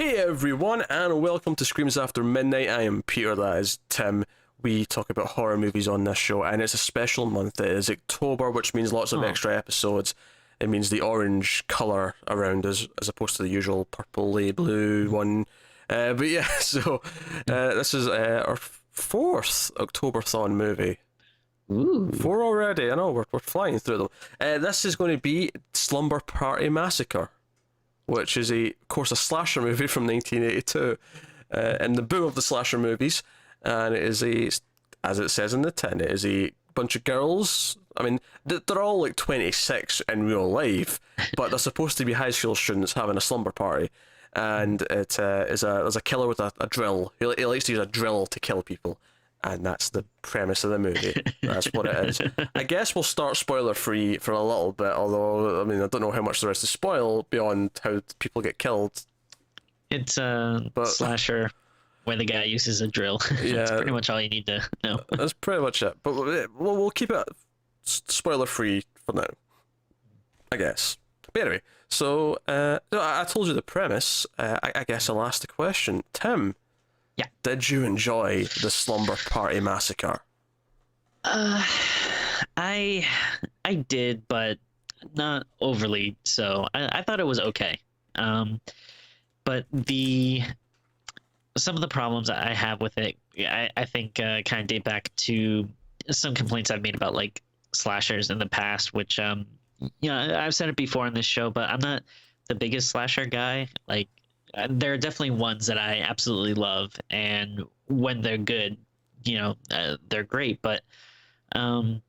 Hey everyone, and welcome to Screams After Midnight. I am Peter, that is Tim. We talk about horror movies on this show, and it's a special month. It is October, which means lots of extra episodes. It means the orange colour around us, as opposed to the usual purpley blue one. But yeah, so this is our fourth October-thon movie. Ooh. Four already, I know, we're flying through them. This is going to be Slumber Party Massacre, which is, of course, a slasher movie from 1982, in the boom of the slasher movies, and it is as it says in the tin, it is a bunch of girls. I mean, they're all like 26 in real life, but they're supposed to be high school students having a slumber party, and there's a killer with a drill. He likes to use a drill to kill people, and that's the premise of the movie. That's what it is. I guess we'll start spoiler free for a little bit, although I mean I don't know how much there is to spoil beyond how people get killed. It's a slasher where the guy uses a drill. Yeah, that's pretty much all you need to know. That's pretty much it. But we'll keep it spoiler free for now, I guess. But anyway, so I told you the premise. I guess I'll ask the question, Tim. Yeah. Did you enjoy the Slumber Party Massacre? I did, but not overly so. I thought it was okay. But some of the problems I have with it, I think kind of date back to some complaints I've made about like slashers in the past, which I've said it before on this show, but I'm not the biggest slasher guy. Like, there are definitely ones that I absolutely love, and when they're good, they're great. But I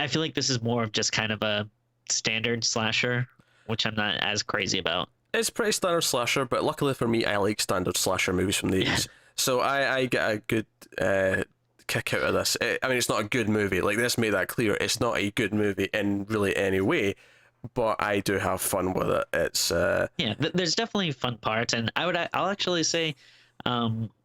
feel like this is more of just kind of a standard slasher, which I'm not as crazy about. It's pretty standard slasher, but luckily for me, I like standard slasher movies from the 80s. So I get a good kick out of this. I mean, it's not a good movie. Like, this made that clear. It's not a good movie in really any way, but I do have fun with it. It's there's definitely fun parts, and I'll actually say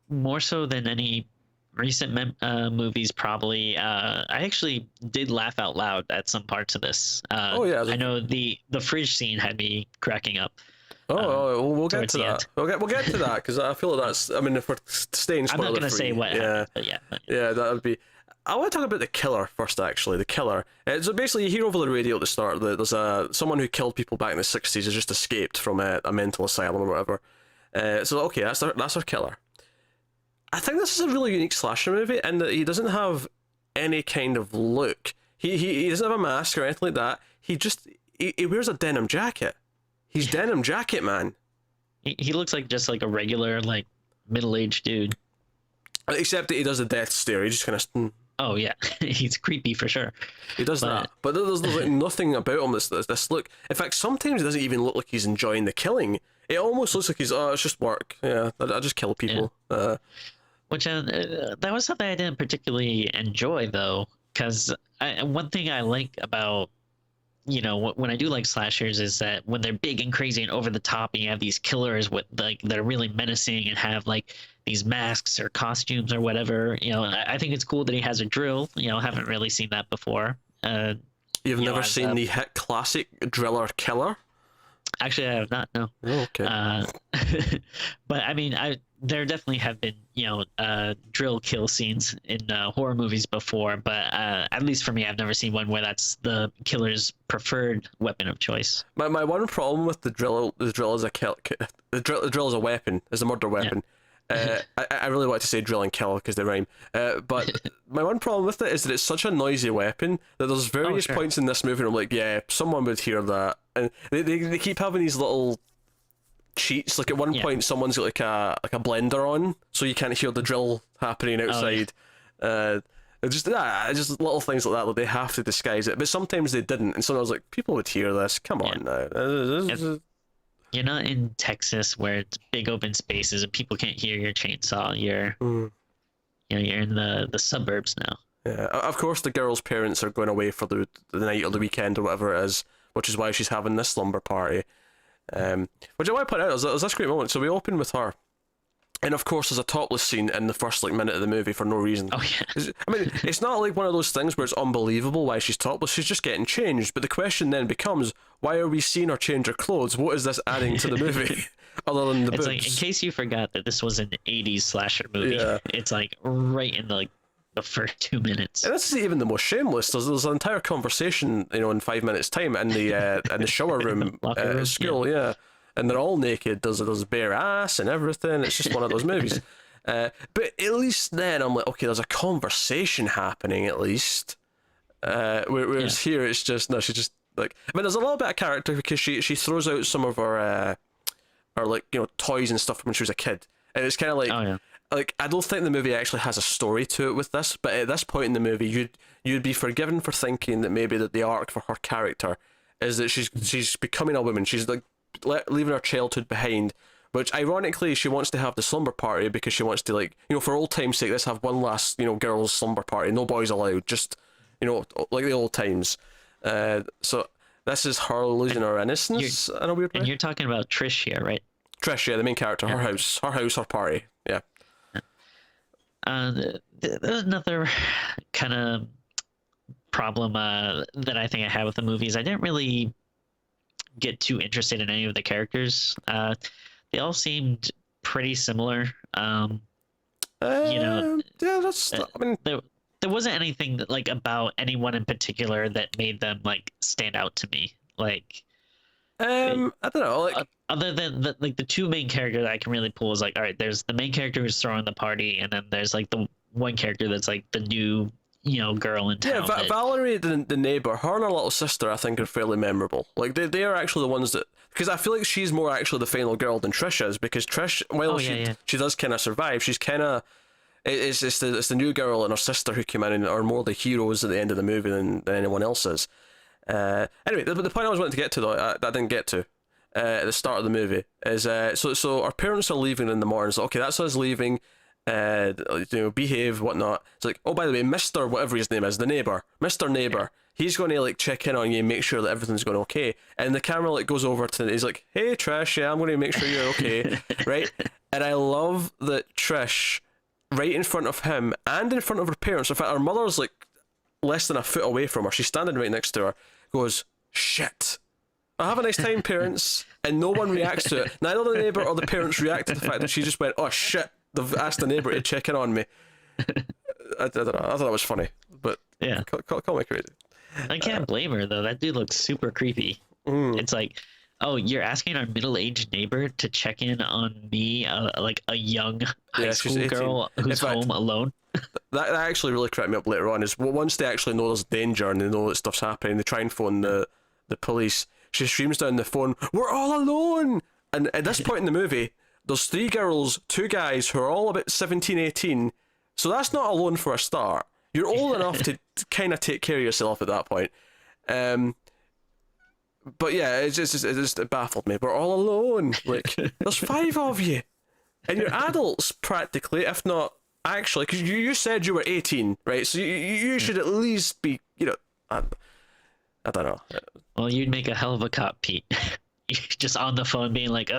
more so than any recent movies probably. I actually did laugh out loud at some parts of this. I know the fridge scene had me cracking up. We'll get to that. We'll get to that, because I feel that's. I mean, if we're staying spoiler free, I'm not gonna say what happened, but yeah, that would be. I want to talk about the killer first. Actually, the killer. So basically, you hear over the radio at the start that there's someone who killed people back in the 60s has just escaped from a mental asylum or whatever. So okay, that's our killer. I think this is a really unique slasher movie in that he doesn't have any kind of look. He doesn't have a mask or anything like that. He wears a denim jacket. He's denim jacket man. He looks like just like a regular like middle-aged dude. Except that he does a death stare. He just kind of. Oh yeah, he's creepy for sure. He does that, but there's like nothing about him this look. In fact, sometimes it doesn't even look like he's enjoying the killing. It almost looks like it's just work. Yeah, I just kill people. Yeah. Which that was something I didn't particularly enjoy though, because one thing I like about when I do like slashers is that when they're big and crazy and over the top, and you have these killers with like that are really menacing and have like these masks or costumes or whatever. I think it's cool that he has a drill. I haven't really seen that before. You've never seen the hit classic Driller Killer? Actually, I have not. No. Oh, okay. But I mean, there definitely have been drill kill scenes in horror movies before, but at least for me, I've never seen one where that's the killer's preferred weapon of choice. My one problem with the drill is the drill is a weapon, is a murder weapon. Yeah. I really want to say drill and kill because they rhyme, but my one problem with it is that it's such a noisy weapon that there's various points in this movie where I'm like, yeah, someone would hear that, and they keep having these little cheats. Like at one point, someone's got like a blender on, so you can't hear the drill happening outside. Just little things like that. Like they have to disguise it, but sometimes they didn't, and sometimes like people would hear this. Come on now. You're not in Texas where it's big open spaces and people can't hear your chainsaw. You're in the suburbs now. Yeah, of course the girl's parents are going away for the night or the weekend or whatever it is, which is why she's having this slumber party. Which I want to point out, it was this great moment. So we open with her, And of course, there's a topless scene in the first like minute of the movie for no reason. Oh yeah. I mean, it's not like one of those things where it's unbelievable why she's topless. She's just getting changed. But the question then becomes, why are we seeing her change her clothes? What is this adding to the movie, other than the boobs? It's like, in case you forgot that this was an '80s slasher movie, Yeah. it's like right in the first 2 minutes. And this is even the most shameless. There's an entire conversation, in 5 minutes time in the shower room Locker room, at school, yeah. And they're all naked. There's bare ass and everything. It's just one of those movies. But at least then I'm like, okay, there's a conversation happening at least. Whereas here it's just no, she's just like. I mean, there's a little bit of character because she throws out some of her like toys and stuff from when she was a kid, and it's kind of like. Oh yeah. Like, I don't think the movie actually has a story to it with this, but at this point in the movie, you'd be forgiven for thinking that maybe that the arc for her character is that she's becoming a woman. She's like leaving her childhood behind, which ironically she wants to have the slumber party because she wants to, like, for old time's sake, let's have one last girls slumber party, no boys allowed, just like the old times. So this is her losing her innocence in a weird way. And you're talking about Trish here, right? Trish, yeah, the main character, her house, her party, yeah. There's another kind of problem that I think I had with the movies. I didn't really get too interested in any of the characters. They all seemed pretty similar. Yeah, that's. I mean, there wasn't anything that, like, about anyone in particular that made them like stand out to me. Like, I don't know. Like, other than the two main characters that I can really pull is like, all right, there's the main character who's throwing the party, and then there's like the one character that's like the new girl in town. yeah, Valerie, the neighbor, her and her little sister, I think, are fairly memorable. Like, they are actually the ones that, because I feel like she's more actually the final girl than Trish is, because Trish, while she does kind of survive, she's kind of. It's the new girl and her sister who came in and are more the heroes at the end of the movie than anyone else is. Anyway, the point I was wanting to get to, though, that I didn't get to at the start of the movie, is so our parents are leaving in the morning. So, okay, that's us leaving, behave, whatnot. It's like, oh, by the way, Mr. whatever his name is, the neighbour, Mr. Neighbour, he's going to, like, check in on you and make sure that everything's going okay. And the camera, like, goes over to, he's like, hey, Trish, yeah, I'm going to make sure you're okay, right? And I love that Trish, right in front of him and in front of her parents, in fact, her mother's, like, less than a foot away from her, she's standing right next to her, goes, shit. I have a nice time, parents, and no one reacts to it. Neither the neighbour or the parents react to the fact that she just went, oh shit, they've asked the neighbour to check in on me. I don't know, I thought that was funny, but yeah, call me crazy. I can't blame her though. That dude looks super creepy. It's like, oh, you're asking our middle-aged neighbor to check in on me, like a young high school girl who's home alone. That actually really cracked me up later on, is once they actually know there's danger and they know that stuff's happening, they try and phone the police. She screams down the phone, we're all alone! And at this point in the movie, there's 3 girls, 2 guys who are all about 17, 18, so that's not alone for a start. You're old enough to kind of take care of yourself at that point. But yeah, it baffled me. We're all alone. Like, there's 5 of you. And you're adults, practically, if not actually, because you said you were 18, right? So you should at least be, I don't know. Well, you'd make a hell of a cop, Pete. You're just on the phone being like,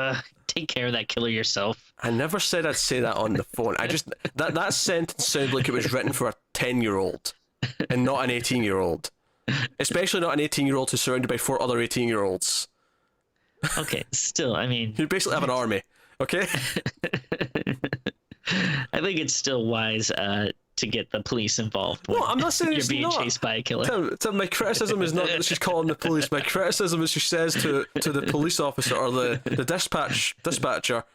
take care of that killer yourself. I never said I'd say that on the phone. I just, that sentence sounded like it was written for a 10-year-old and not an 18-year-old. Especially not an 18-year-old who's surrounded by 4 other 18-year-olds. Okay, still, I mean... You basically have an army, okay? I think it's still wise to get the police involved when I'm not saying you're it's being not. chased by a killer. Tim, my criticism is not that she's calling the police. My criticism is she says to the police officer or the dispatcher,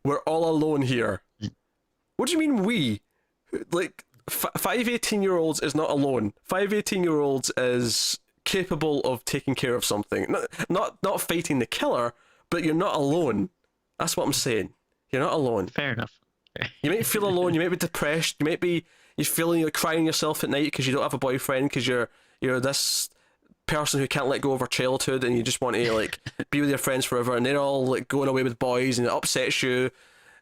we're all alone here. What do you mean we? Like, 5 18-year-olds is not alone. 5 18-year-olds is capable of taking care of something. Not fighting the killer, but you're not alone. That's what I'm saying. You're not alone. Fair enough. You might feel alone, you might be depressed, you're feeling you're crying yourself at night because you don't have a boyfriend, because you're this person who can't let go of her childhood and you just want to, like, be with your friends forever, and they're all, like, going away with boys and it upsets you.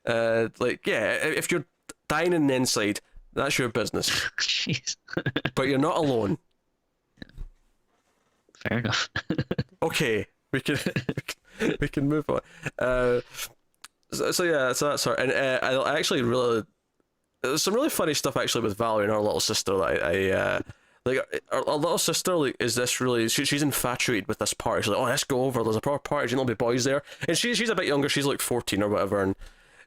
If you're dying in the inside, that's your business. Jeez. But you're not alone. Fair enough. Okay, we can move on. So yeah, so that's her, and I actually really there's some really funny stuff actually with Valerie and her little sister that I like. Our little sister like is this really she's infatuated with this party. She's like, oh, let's go over. There's a proper party. There'll be boys there, and she's a bit younger. She's like 14 or whatever, and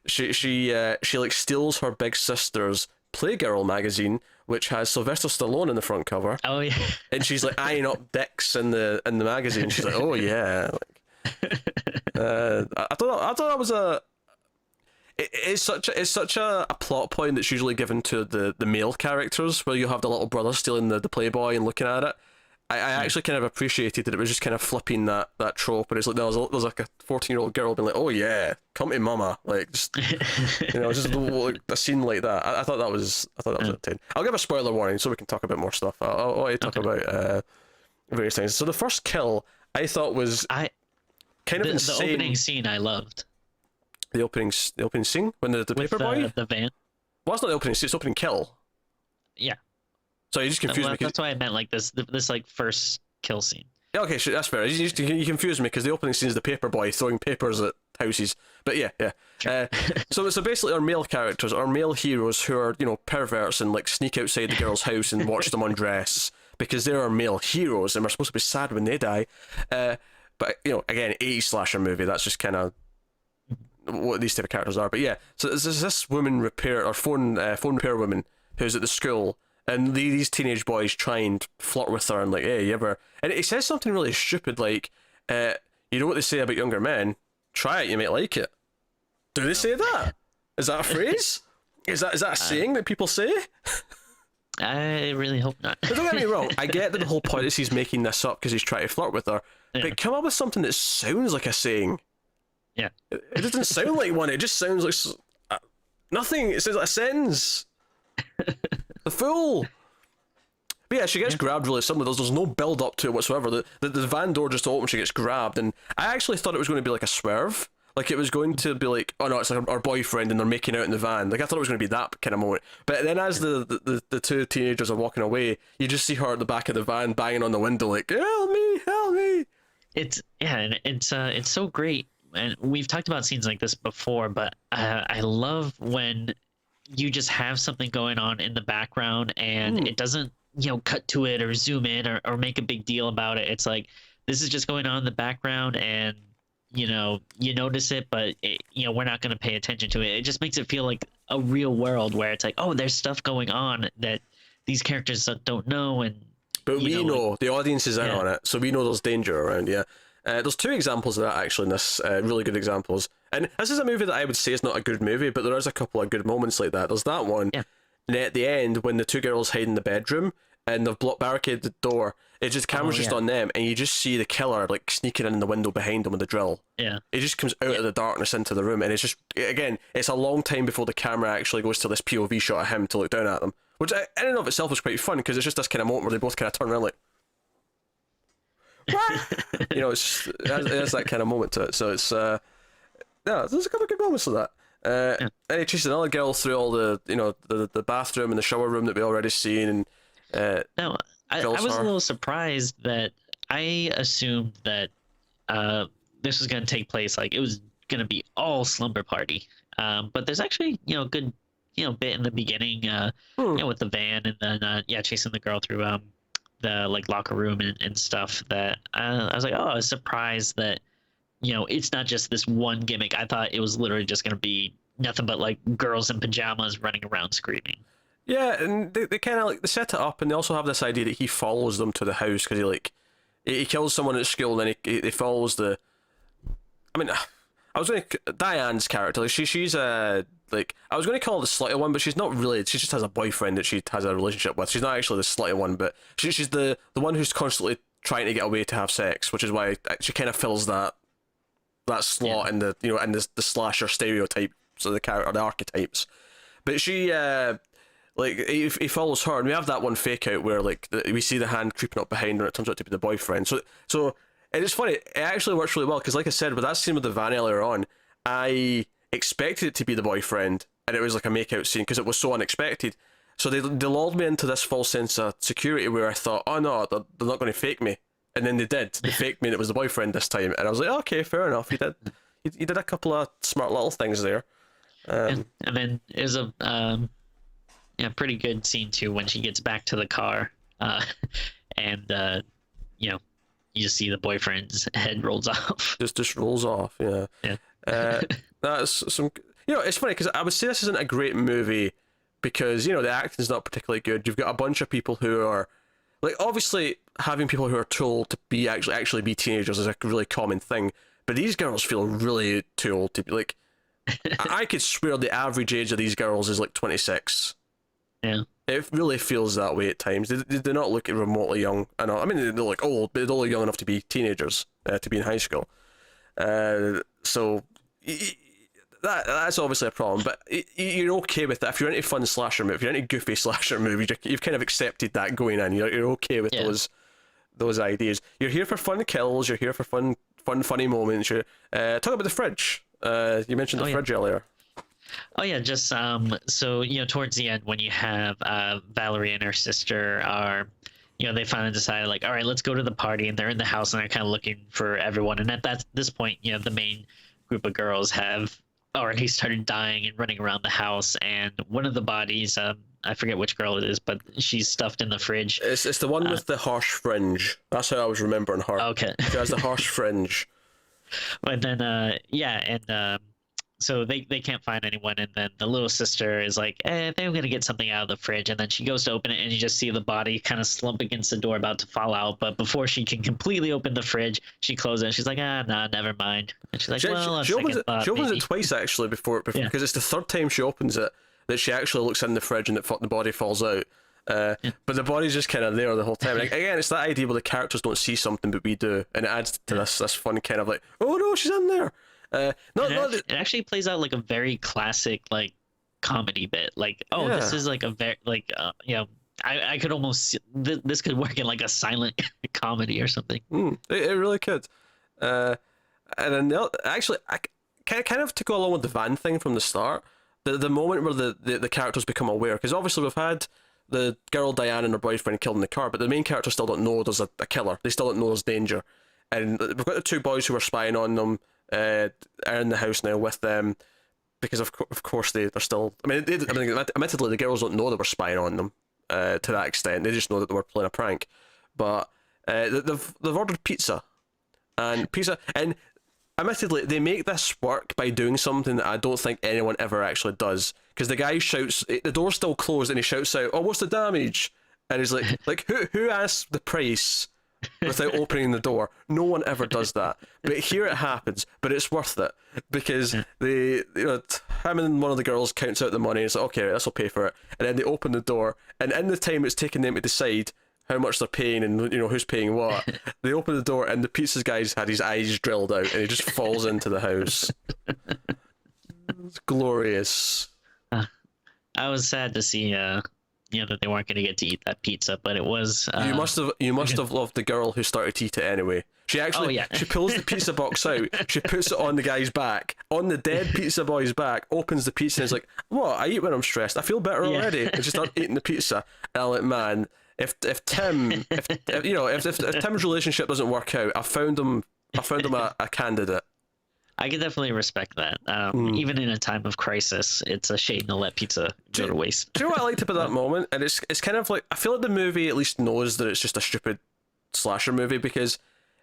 she like steals her big sister's Playgirl magazine, which has Sylvester Stallone in the front cover. Oh yeah. And she's like eyeing up dicks in the magazine. She's like, oh yeah, like I thought that was it's such a plot point that's usually given to the male characters, where you have the little brother stealing the Playboy and looking at it. I actually kind of appreciated that it was just kind of flipping that trope, and it's like there's like a 14-year-old girl being like, oh yeah, come to mama, like just just like, a scene like that. I thought that was entertaining. I'll give a spoiler warning so we can talk about more stuff. I'll talk about various things. So the first kill I thought was kind of insane. The opening scene I loved. The opening scene when the paperboy the van. Well, it's not the opening scene; it's the opening kill. Yeah. So you just confused me. That's why I meant like this like first kill scene. Yeah, okay, that's fair. You confused me because the opening scene is the paperboy throwing papers at houses. But yeah. Sure. So basically our male characters, our male heroes who are perverts and like sneak outside the girl's house and watch them undress because they're our male heroes and we're supposed to be sad when they die. But again, 80s slasher movie. That's just kind of what these type of characters are. But yeah, so there's this woman phone repair woman who's at the school. And these teenage boys try and flirt with her and like, hey, you ever... And he says something really stupid like, you know what they say about younger men? Try it, you might like it. Do they say that? Is that a phrase? Is that a saying that people say? I really hope not. But don't get me wrong, I get that the whole point is he's making this up because he's trying to flirt with her. Yeah. But come up with something that sounds like a saying. Yeah. It doesn't sound like one, it just sounds like... nothing, it sounds like a sentence. The fool. But yeah, she gets grabbed really suddenly. There's no build up to it whatsoever. The van door just opens, she gets grabbed, and I actually thought it was going to be like a swerve. Like it was going to be like, oh no, it's like our boyfriend and they're making out in the van. Like I thought it was going to be that kind of moment. But then as the two teenagers are walking away, you just see her at the back of the van banging on the window like, help me. It's so great. And we've talked about scenes like this before, but I love when you just have something going on in the background and it doesn't cut to it or zoom in or make a big deal about it. It's like this is just going on in the background and you notice it, but we're not going to pay attention to it. It just makes it feel like a real world where it's like, oh, there's stuff going on that these characters don't know. But we know the audience is in on it, so we know there's danger around. There's two examples of that actually in this, really good examples. And this is a movie that I would say is not a good movie, but there is a couple of good moments like that. There's that one, and at the end when the two girls hide in the bedroom and they've barricaded the door, it just camera's just on them, and you just see the killer like sneaking in the window behind them with the drill. Yeah, it just comes out of the darkness into the room, and it's just again, it's a long time before the camera actually goes to this POV shot of him to look down at them, which in and of itself is quite fun because it's just this kind of moment where they both kind of turn around like. It's just, it has that kind of moment to it. So it's there's a couple of good moments of that. And he chases another girl through all the the bathroom and the shower room that we already seen. And no, I was a little surprised that I assumed that this was going to take place like it was going to be all slumber party. But there's actually good bit in the beginning with the van and then chasing the girl through the like locker room and stuff that I was like, oh, I was surprised that it's not just this one gimmick. I thought it was literally just gonna be nothing but like girls in pajamas running around screaming. Yeah, and they kind of like they set it up, and they also have this idea that he follows them to the house because he kills someone at school, and then he follows the. I mean, I was going to Diane's character. Like she's like I was going to call her the slutty one, but she's not really. She just has a boyfriend that she has a relationship with. She's not actually the slutty one, but she's the one who's constantly trying to get away to have sex, which is why she kind of fills that slot in the in the slasher stereotype, so the character, the archetypes. But she like he follows her, and we have that one fake out where like we see the hand creeping up behind her, and it turns out to be the boyfriend. So. And it's funny, it actually works really well, because like I said, with that scene with the van earlier on, I expected it to be the boyfriend, and it was like a make-out scene, because it was so unexpected. So they lulled me into this false sense of security, where I thought, oh no, they're not going to fake me. And then they did. They faked me, and it was the boyfriend this time. And I was like, okay, fair enough, he did a couple of smart little things there. And then there's a yeah, pretty good scene too when she gets back to the car, and you know, you just see the boyfriend's head rolls off. Just rolls off. Yeah. Yeah. That's some. It's funny because I would say this isn't a great movie because the acting's not particularly good. You've got a bunch of people who are like, obviously having people who are told to be actually be teenagers is a really common thing, but these girls feel really too old to be like. I could swear the average age of these girls is like 26. Yeah. It really feels that way at times. They do not look remotely young. I mean, they look old, but they're only young enough to be teenagers, to be in high school. So that's obviously a problem. But you're okay with that if you're into fun slasher movies. If you're into goofy slasher movies, you've kind of accepted that going in. You're okay with those ideas. You're here for fun kills. You're here for fun funny moments. You're talk about the fridge. You mentioned the fridge earlier. Oh yeah, just so towards the end when you have Valerie and her sister are they finally decided like, all right, let's go to the party, and they're in the house and they're kind of looking for everyone, and at this point the main group of girls have already started dying and running around the house, and one of the bodies, I forget which girl it is, but she's stuffed in the fridge. It's the one with the harsh fringe. That's how I was remembering her. Okay. She has the harsh fringe. But then so they can't find anyone, and then the little sister is like, they're gonna get something out of the fridge, and then she goes to open it, and you just see the body kind of slump against the door about to fall out, but before she can completely open the fridge, she closes it, and she's like, nah, never mind. And she's like, she opens it twice actually before because it's the third time she opens it that she actually looks in the fridge and the body falls out. But the body's just kind of there the whole time. Like, again, it's that idea where the characters don't see something but we do, and it adds to this fun kind of like, oh no, she's in there. It actually plays out like a very classic like comedy bit. Like, this is like a very like I could almost see, this could work in like a silent comedy or something. It really could. And then actually, I kind of to go along with the van thing from the start. The moment where the characters become aware, because obviously we've had the girl Diane and her boyfriend killed in the car, but the main characters still don't know there's a killer. They still don't know there's danger. And we've got the two boys who are spying on them, are in the house now with them, because of course they're still. I mean, admittedly, the girls don't know they were spying on them to that extent. They just know that they were playing a prank. But they've ordered pizza, and admittedly, they make this work by doing something that I don't think anyone ever actually does. Because the guy shouts, the door's still closed, and he shouts out, "Oh, what's the damage?" And he's like who asked the price without opening the door? No one ever does that. But here it happens, but it's worth it because him and one of the girls counts out the money and it's like, okay, this will pay for it. And then they open the door, and in the time it's taking them to decide how much they're paying and who's paying what, they open the door and the pizza guy's had his eyes drilled out and he just falls into the house. It's glorious. I was sad to see that they weren't going to get to eat that pizza, but it was. You must have loved the girl who started to eat it anyway. She actually she pulls the pizza box out, she puts it on the guy's back, on the dead pizza boy's back, opens the pizza and is like, "What? I eat when I'm stressed. I feel better already." And she starts eating the pizza. And I'm like, man, if Tim's relationship doesn't work out, I found him a candidate. I can definitely respect that. Even in a time of crisis, it's a shame to let pizza go to waste. Do you know what I liked about that moment? And it's kind of like, I feel like the movie at least knows that it's just a stupid slasher movie, because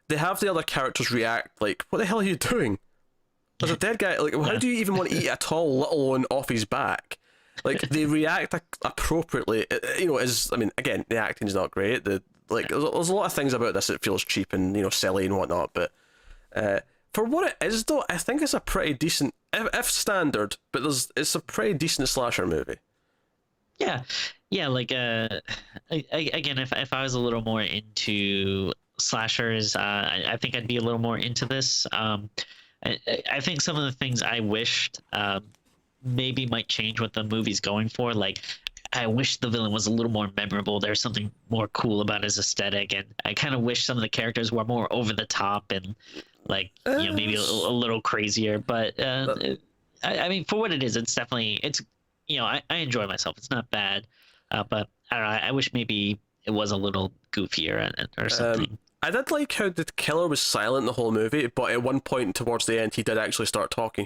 they have the other characters react like, "What the hell are you doing? There's a dead guy. Like, how do you even want to eat at all, let alone off his back?" Like, they react appropriately. I mean, again, the acting's not great. There's a lot of things about this that feels cheap and silly and whatnot, but for what it is, though, I think it's a pretty decent, if standard, but it's a pretty decent slasher movie. Yeah. Like again, if I was a little more into slashers, I think I'd be a little more into this. I think some of the things I wished maybe might change what the movie's going for. Like, I wish the villain was a little more memorable. There's something more cool about his aesthetic, and I kind of wish some of the characters were more over the top and like maybe a little crazier. But I mean, for what it is, it's definitely I enjoy myself. It's not bad, but I don't know. I wish maybe it was a little goofier or something. I did like how the killer was silent the whole movie, but at one point towards the end, he did actually start talking.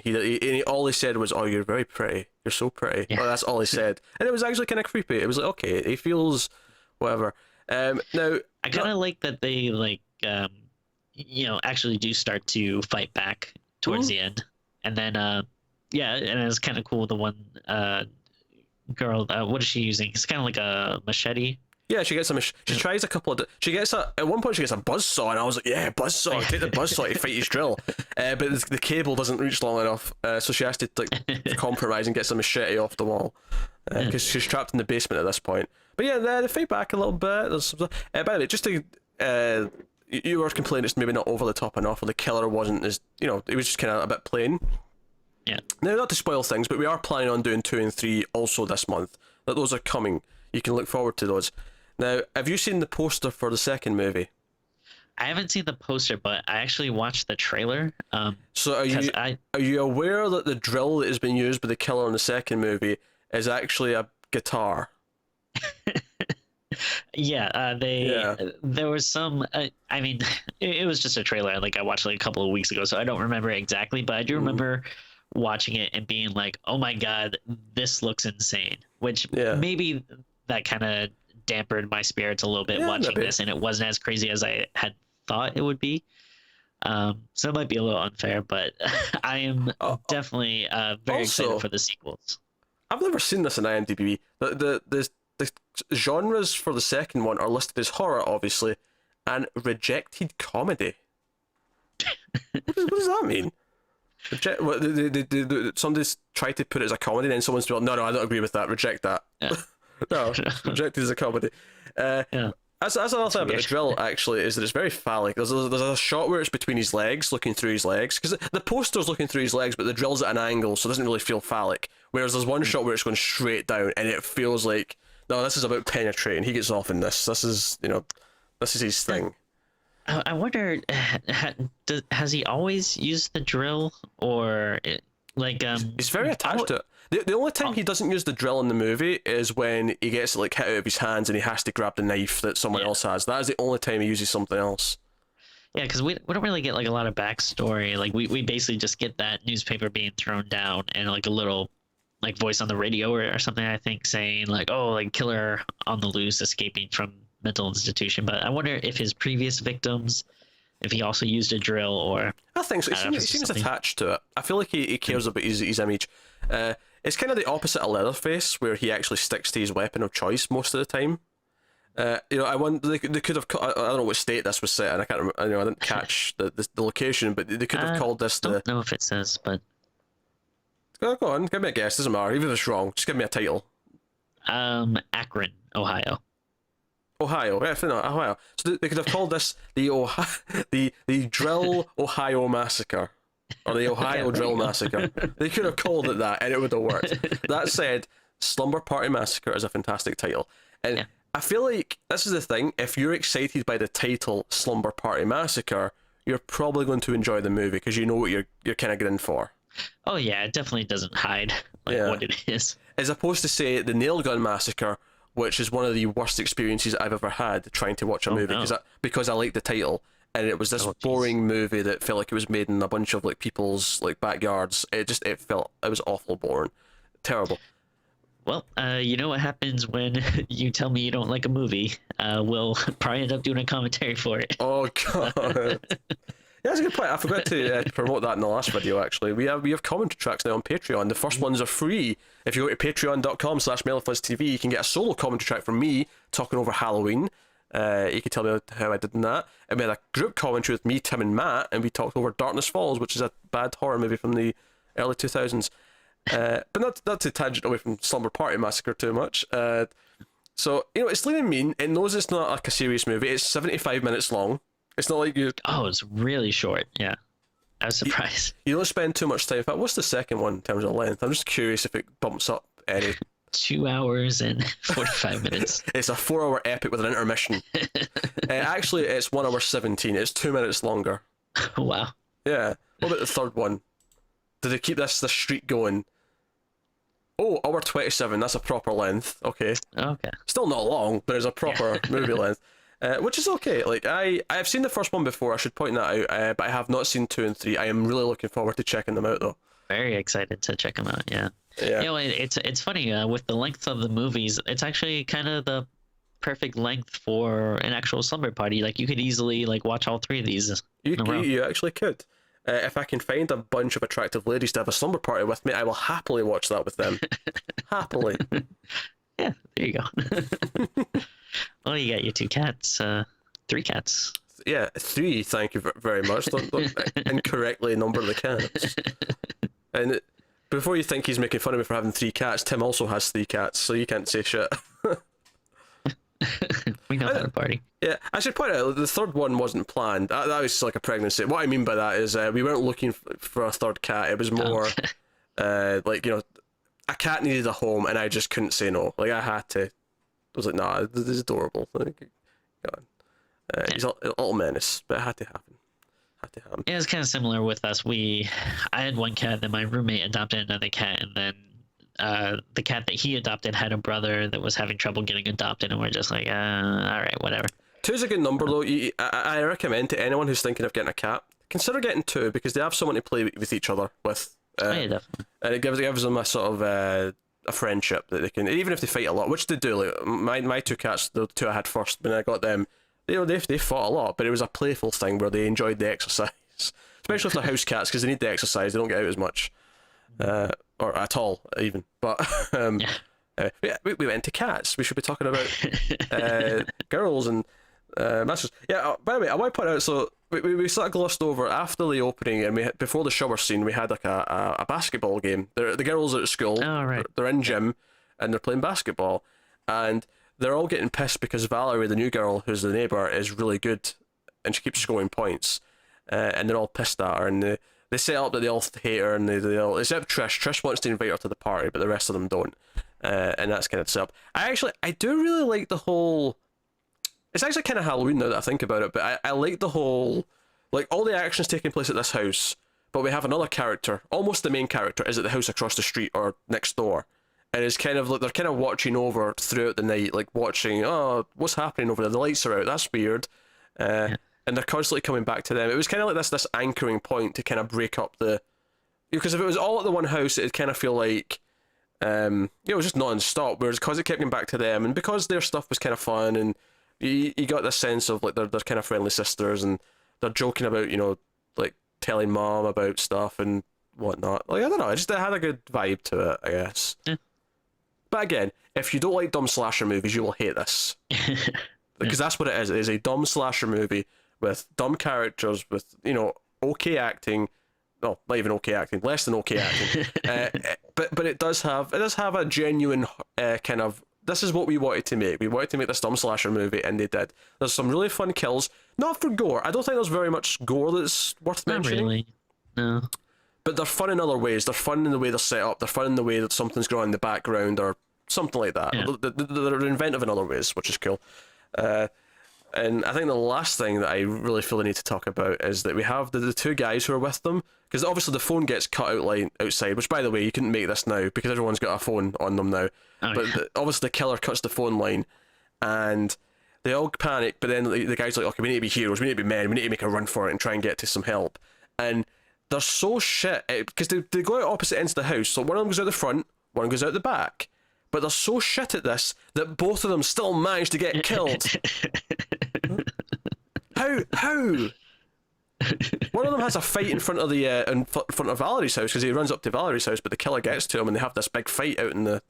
All he said was, "Oh, you're very pretty. You're so pretty." Yeah. Well, that's all he said, and it was actually kind of creepy. It was like, okay, he feels whatever. Now I kind of like that they like actually do start to fight back towards the end, and then yeah, and it's kind of cool. The one girl, what is she using? It's kind of like a machete. yeah, she gets she tries a couple of. She gets at one point she gets a buzzsaw, and I was like, yeah, buzzsaw, take the buzzsaw to fight his drill. But the cable doesn't reach long enough, so she has to like compromise and get some machete off the wall because she's trapped in the basement at this point. But yeah, they fight back a little bit. There's some, by the way, just to you were complaining it's maybe not over the top enough, or the killer wasn't as it was just kind of a bit plain. Yeah. Now, not to spoil things, but we are planning on doing 2 and 3 also this month. That those are coming. You can look forward to those. Now, have you seen the poster for the second movie? I haven't seen the poster, but I actually watched the trailer. So are you aware that the drill that has been used by the killer in the second movie is actually a guitar? Yeah, there was some. I mean, it was just a trailer. Like I watched like a couple of weeks ago, so I don't remember exactly, but I do remember watching it and being like, "Oh my god, this looks insane." Which maybe that kind of dampened my spirits a little bit watching this, and it wasn't as crazy as I had thought it would be. So it might be a little unfair, but I am definitely very excited for the sequels. I've never seen this in IMDb. The genres for the second one are listed as horror, obviously, and rejected comedy. What does that mean? Somebody's tried to put it as a comedy, and someone's like, no, I don't agree with that. Reject that. Yeah. No, rejected as a comedy. Yeah. That's another thing about the drill, actually, is that it's very phallic. There's a shot where it's between his legs, looking through his legs, because the poster's looking through his legs, but the drill's at an angle, so it doesn't really feel phallic. Whereas there's one shot where it's going straight down, and it feels like, no, this is about penetrating. He gets off in this. This is his thing. I wonder, has he always used the drill, or he's very attached to it. The only time he doesn't use the drill in the movie is when he gets like hit out of his hands and he has to grab the knife that someone else has. That is the only time he uses something else. Yeah, because we don't really get like a lot of backstory. Like we basically just get that newspaper being thrown down and like a little like voice on the radio or something, I think, saying like, oh, like killer on the loose escaping from mental institution. But I wonder if his previous victims, if he also used a drill, or I think so. He seems attached to it. I feel like he cares about his image. It's kind of the opposite of Leatherface, where he actually sticks to his weapon of choice most of the time. I wonder they could have. I don't know what state this was set in. I can't remember. I didn't catch the location, but they could have called this. I don't know if it says, but go on, give me a guess. Doesn't matter. Even if it's wrong, just give me a title. Akron, Ohio. Ohio, yeah, no, Ohio. So they could have called this the Drill Ohio Massacre, or the Ohio Drill Massacre. They could have called it that, and it would have worked. That said, Slumber Party Massacre is a fantastic title, and I feel like this is the thing. If you're excited by the title Slumber Party Massacre, you're probably going to enjoy the movie because you know what you're kind of getting for. Oh yeah, it definitely doesn't hide what it is. As opposed to say the Nail Gun Massacre, which is one of the worst experiences I've ever had trying to watch a movie because I liked the title, and it was this boring movie that felt like it was made in a bunch of like people's like backyards. It was awful boring, terrible. Well, you know what happens when you tell me you don't like a movie? We'll probably end up doing a commentary for it. Oh god. Yeah, that's a good point. I forgot to promote that in the last video, actually. We have commentary tracks now on Patreon. The first ones are free. If you go to patreon.com/MailFuzzTV, you can get a solo commentary track from me talking over Halloween. You can tell me how I did in that. And we had a group commentary with me, Tim, and Matt, and we talked over Darkness Falls, which is a bad horror movie from the early 2000s. But not to tangent away from Slumber Party Massacre too much. So, it's lean and mean. It knows it's not like a serious movie. It's 75 minutes long. It's not like you... Oh, it's really short. Yeah. I was surprised. You don't spend too much time. In fact, what's the second one in terms of length? I'm just curious if it bumps up any. 2 hours and 45 minutes. It's a 4-hour epic with an intermission. Actually, it's 1 hour 17. It's 2 minutes longer. Wow. Yeah. What about the third one? Did they keep this streak going? Oh, hour 27. That's a proper length. Okay. Okay. Still not long, but it's a proper movie length. which is okay. Like I've seen the first one before. I should point that out, but I have not seen 2 and 3. I am really looking forward to checking them out, though. Very excited to check them out. Yeah. Yeah. You know, it's funny with the length of the movies. It's actually kind of the perfect length for an actual slumber party. Like you could easily like watch all 3 of these in a row. You actually could. If I can find a bunch of attractive ladies to have a slumber party with me, I will happily watch that with them. Happily. Yeah, there you go. Well, you got your 2 cats, 3 cats. Yeah, 3. Thank you very much. Don't incorrectly number the cats. And before you think he's making fun of me for having 3 cats, Tim also has 3 cats, so you can't say shit. We know how to party. Yeah, I should point out the 3rd one wasn't planned. That was like a pregnancy. What I mean by that is we weren't looking for a 3rd cat. It was more like, you know, a cat needed a home, and I just couldn't say no. Like I had to. I was like, nah, this is adorable. Like, God. He's a little menace, but it had to happen. Yeah, it's kind of similar with us. I had 1 cat, then my roommate adopted another cat, and then the cat that he adopted had a brother that was having trouble getting adopted, and we're just like, all right, whatever. 2's a good number, though. I recommend to anyone who's thinking of getting a cat, consider getting 2, because they have someone to play with each other with. Yeah, definitely. And it gives them a sort of a friendship that they can, even if they fight a lot, which they do. Like my 2 cats, the 2 I had first when I got them, you know, they fought a lot, but it was a playful thing where they enjoyed the exercise, especially if they're house cats, because they need the exercise. They don't get out as much, or at all even. But yeah, we went to cats. We should be talking about girls and masters. Yeah. By the way, I want to point out. So we sort of glossed over after the opening, and before the shower scene, we had like a basketball game. The girls are at school. Oh, right. They're in gym, and they're playing basketball, and they're all getting pissed because Valerie, the new girl who's the neighbor, is really good, and she keeps scoring points, and they're all pissed at her, and they set up that they all hate her, and they all, except Trish. Trish wants to invite her to the party, but the rest of them don't, and that's kind of set up. I do really like the whole. It's actually kind of Halloween now that I think about it, but I like the whole, like all the actions taking place at this house, but we have another character, almost the main character, is at the house across the street or next door, and it's kind of like they're kind of watching over throughout the night, like watching, oh, what's happening over there? The lights are out. That's weird, and they're constantly coming back to them. It was kind of like this anchoring point to kind of break up the, because if it was all at the one house, it'd kind of feel like, it was just non-stop. Whereas because it kept going back to them, and because their stuff was kind of fun, and you got this sense of like they're kind of friendly sisters, and they're joking about, you know, like telling mom about stuff and whatnot. Like I don't know, it had a good vibe to it, I guess. Yeah. But again, if you don't like dumb slasher movies, you will hate this, because that's what it is. It is a dumb slasher movie with dumb characters, with, you know, okay acting. No, not even okay acting, less than okay acting. But it does have a genuine kind of, this is what we wanted to make. We wanted to make this dumb slasher movie, and they did. There's some really fun kills. Not for gore. I don't think there's very much gore that's worth mentioning. Not really. No. But they're fun in other ways. They're fun in the way they're set up. They're fun in the way that something's going on in the background or something like that. Yeah. They're inventive in other ways, which is cool. And I think the last thing that I really feel the need to talk about is that we have the 2 guys who are with them, because obviously the phone gets cut out outside, which, by the way, you couldn't make this now because everyone's got a phone on them now. Oh, but yeah. Obviously the killer cuts the phone line, and they all panic, but then the guy's like, okay, we need to be heroes, we need to be men, we need to make a run for it and try and get to some help. And they're so shit, because they go out opposite ends of the house, so one of them goes out the front, one goes out the back, but they're so shit at this that both of them still manage to get killed. How? One of them has a fight in front of front of Valerie's house, because he runs up to Valerie's house, but the killer gets to him, and they have this big fight out in the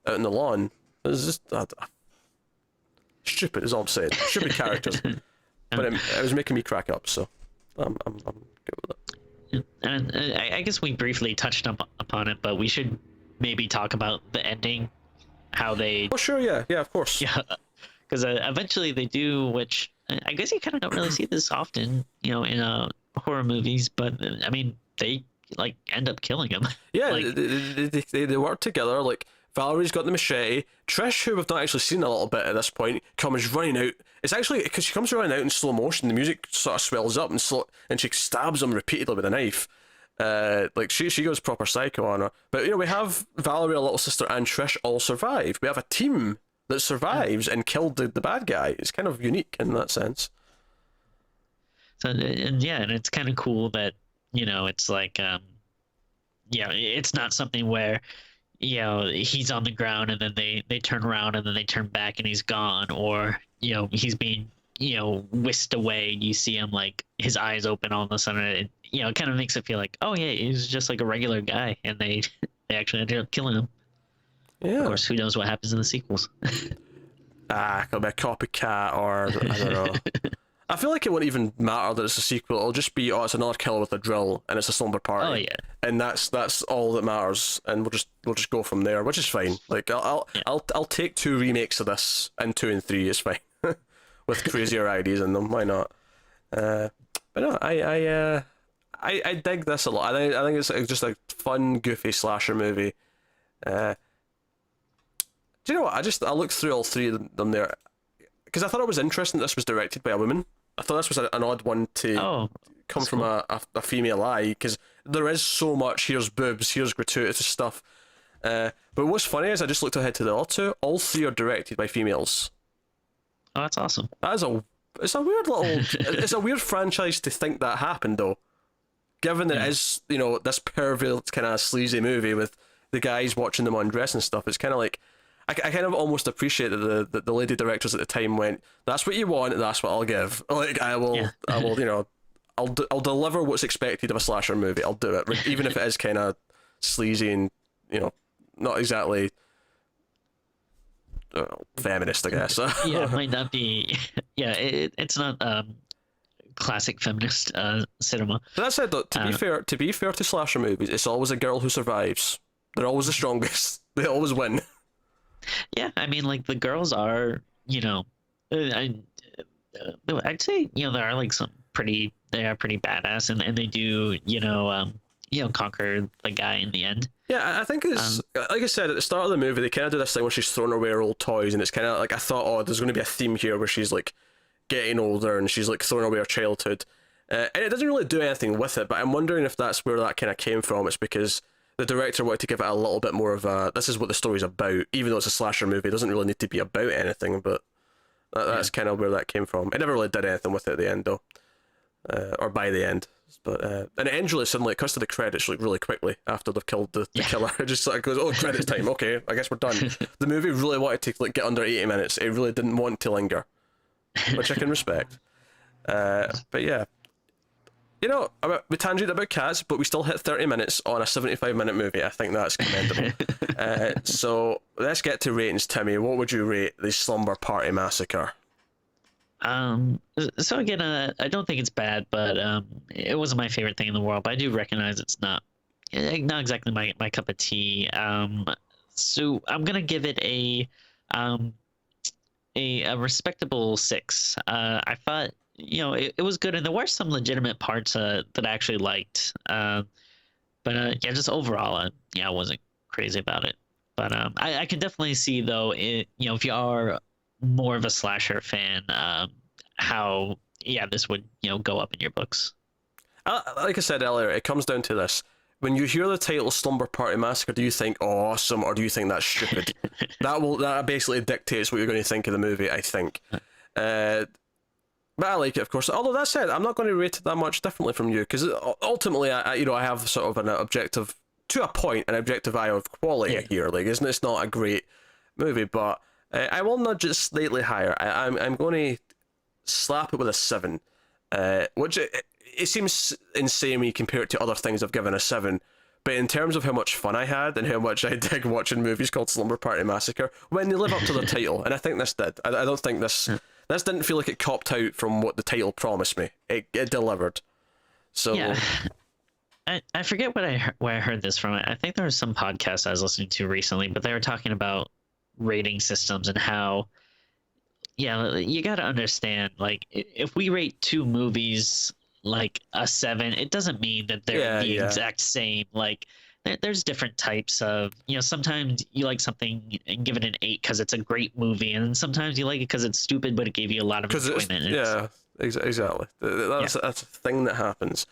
lawn. It's just stupid, is all I'm saying. Stupid characters, but it was making me crack up. So I'm good with it. And I guess we briefly touched upon it, but we should maybe talk about the ending, how they. Oh sure, yeah, of course. Yeah, because eventually they do, which I guess you kind of don't really see this often, you know, in horror movies. But I mean, they like end up killing him. Yeah, like, they work together. Like Valerie's got the machete. Trish, who we've not actually seen a little bit at this point, comes running out. It's actually because she comes running out in slow motion. The music sort of swells up and she stabs him repeatedly with a knife. Like she goes proper psycho on her. But you know, we have Valerie, her little sister, and Trish all survive. We have a team that survives and killed the bad guy. It's kind of unique in that sense. So and it's kind of cool that it's like it's not something where he's on the ground and then they turn around and then they turn back and he's gone, or he's being whisked away and you see him like his eyes open all of a sudden. It kind of makes it feel like, oh yeah, he's just like a regular guy, and they actually ended up killing him. Yeah. Of course, who knows what happens in the sequels? Could be a copycat, or I don't know. I feel like it wouldn't even matter that it's a sequel. It'll just be, it's another killer with a drill, and it's a slumber party. Oh yeah. And that's all that matters, and we'll just go from there, which is fine. Like I'll take 2 remakes of this, and 2 and 3 is fine, with crazier ideas in them. Why not? But no, I dig this a lot. I think it's just a fun, goofy slasher movie. Do you know what? I looked through all 3 of them there, because I thought it was interesting that this was directed by a woman. I thought this was an odd one to come from cool. a female eye, because there is so much, here's boobs, here's gratuitous stuff. But what's funny is I just looked ahead to the other 2. All 3 are directed by females. Oh, that's awesome. It's a weird little it's a weird franchise to think that happened though. Given that it is, this pervert kind of sleazy movie with the guys watching them undress and stuff, it's kind of like, I kind of almost appreciate that the lady directors at the time went, that's what you want, that's what I'll give. Like, I will, I'll deliver what's expected of a slasher movie. I'll do it, even if it is kind of sleazy and, not exactly feminist, I guess. Yeah, it might not be. Yeah, it's not classic feminist cinema. But that said, though, to be fair to slasher movies, it's always a girl who survives. They're always the strongest. They always win. Yeah, I mean, like the girls are, I'd say, there are like they are pretty badass, and they do, conquer the guy in the end. Yeah, I think it's like I said at the start of the movie, they kind of do this thing where she's throwing away her old toys, and it's kind of like I thought, oh, there's going to be a theme here where she's like getting older and she's like throwing away her childhood, and it doesn't really do anything with it. But I'm wondering if that's where that kind of came from. It's because the director wanted to give it a little bit more of a, this is what the story's about, even though it's a slasher movie. It doesn't really need to be about anything, but that's kind of where that came from. It never really did anything with it at the end, though, or by the end. But and it ends really suddenly. It cuts to the credits like really quickly after they've killed the killer. It just like goes, oh, credits time. Okay, I guess we're done. The movie really wanted to like get under 80 minutes. It really didn't want to linger, which I can respect. But yeah. We tangent about cats, but we still hit 30 minutes on a 75-minute movie. I think that's commendable. So let's get to ratings, Timmy. What would you rate the Slumber Party Massacre? So again, I don't think it's bad, but it wasn't my favorite thing in the world. But I do recognize it's not exactly my cup of tea. So I'm gonna give it a respectable 6. I thought it was good, and there were some legitimate parts that I actually liked. But just overall, I wasn't crazy about it. But I can definitely see though, if you are more of a slasher fan, how this would go up in your books. Like I said earlier, it comes down to this: when you hear the title Slumber Party Massacre, do you think, oh, awesome, or do you think that's stupid? that basically dictates what you're going to think of the movie, I think. But I like it, of course. Although that said, I'm not going to rate it that much differently from you, because ultimately, I have sort of an objective, to a point, an objective eye of quality here. Like, it's not a great movie, but I will nudge it slightly higher. I'm going to slap it with a 7, which it seems insane when you compare it to other things I've given a 7. But in terms of how much fun I had and how much I dig watching movies called Slumber Party Massacre, when they live up to the title, and I think this did. I don't think this didn't feel like it copped out from what the title promised me. It delivered. So yeah. I forget where I heard this from. I think there was some podcast I was listening to recently, but they were talking about rating systems and how you got to understand, like, if we rate 2 movies like a 7, it doesn't mean that they're the exact same. Like, there's different types of, sometimes you like something and give it an 8 because it's a great movie, and then sometimes you like it because it's stupid but it gave you a lot of enjoyment. Exactly. That's a thing that happens.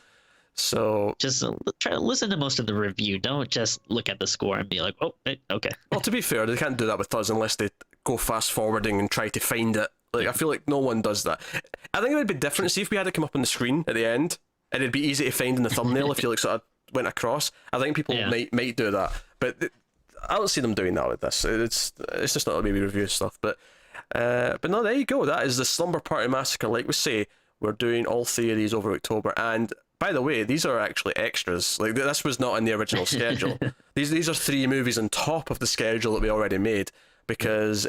So just try to listen to most of the review. Don't just look at the score and be like, oh, okay. Well, to be fair, they can't do that with us unless they go fast forwarding and try to find it. Like, I feel like no one does that. I think it would be different. See if we had it come up on the screen at the end, and it'd be easy to find in the thumbnail if you like sort of went across. I think people might do that, but I don't see them doing that with this. It's just not a maybe review stuff. But no, there you go. That is the Slumber Party Massacre. Like we say, we're doing all 3 of these over October. And by the way, these are actually extras. Like, this was not in the original schedule. These are 3 movies on top of the schedule that we already made. Because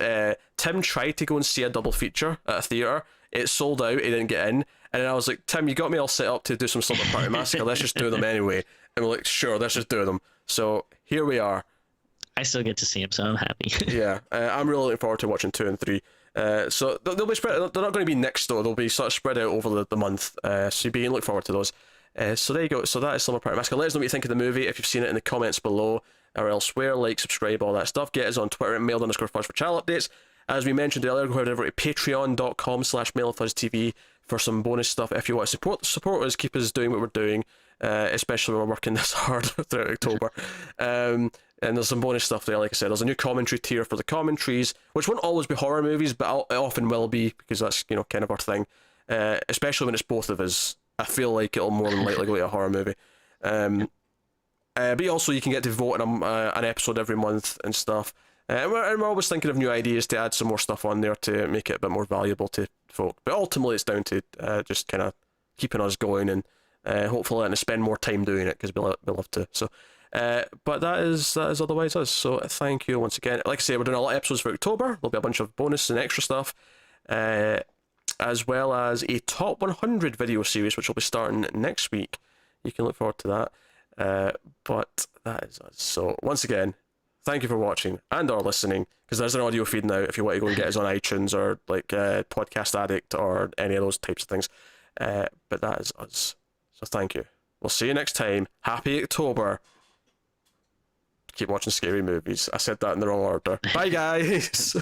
Tim tried to go and see a double feature at a theatre. It sold out. He didn't get in. And then I was like, Tim, you got me all set up to do some Slumber Party Massacre. Let's just do them anyway. And we're like, sure, let's just do them. So here we are. I still get to see him, so I'm happy. Yeah, I'm really looking forward to watching 2 and 3. So they'll be spread. They're not going to be next though. They'll be sort of spread out over the month. So you can look forward to those. So there you go. So that is Slumber Party Massacre. Let us know what you think of the movie if you've seen it in the comments below or elsewhere. Like, subscribe, all that stuff. Get us on Twitter at mail_fuzz for channel updates. As we mentioned earlier, go over to patreon.com/mailfuzztv for some bonus stuff if you want to support us, keep us doing what we're doing, especially when we're working this hard throughout October. And there's some bonus stuff there. Like I said, there's a new commentary tier for the commentaries, which won't always be horror movies, but it often will be, because that's, you know, kind of our thing. Especially when it's both of us. I feel like it'll more than likely go to a horror movie. But also you can get to vote on an episode every month and stuff. And we're always thinking of new ideas to add some more stuff on there to make it a bit more valuable to folk. But ultimately it's down to just kind of keeping us going and hopefully letting us spend more time doing it, because we love to. So, but that is otherwise us. So thank you once again. Like I say, we're doing a lot of episodes for October. There'll be a bunch of bonus and extra stuff. As well as a top 100 video series, which will be starting next week. You can look forward to that. But that is us. So once again, thank you for watching and or listening, because there's an audio feed now if you want to go and get us on iTunes or like Podcast Addict or any of those types of things. But that is us. So thank you. We'll see you next time. Happy October. Keep watching scary movies. I said that in the wrong order. Bye, guys.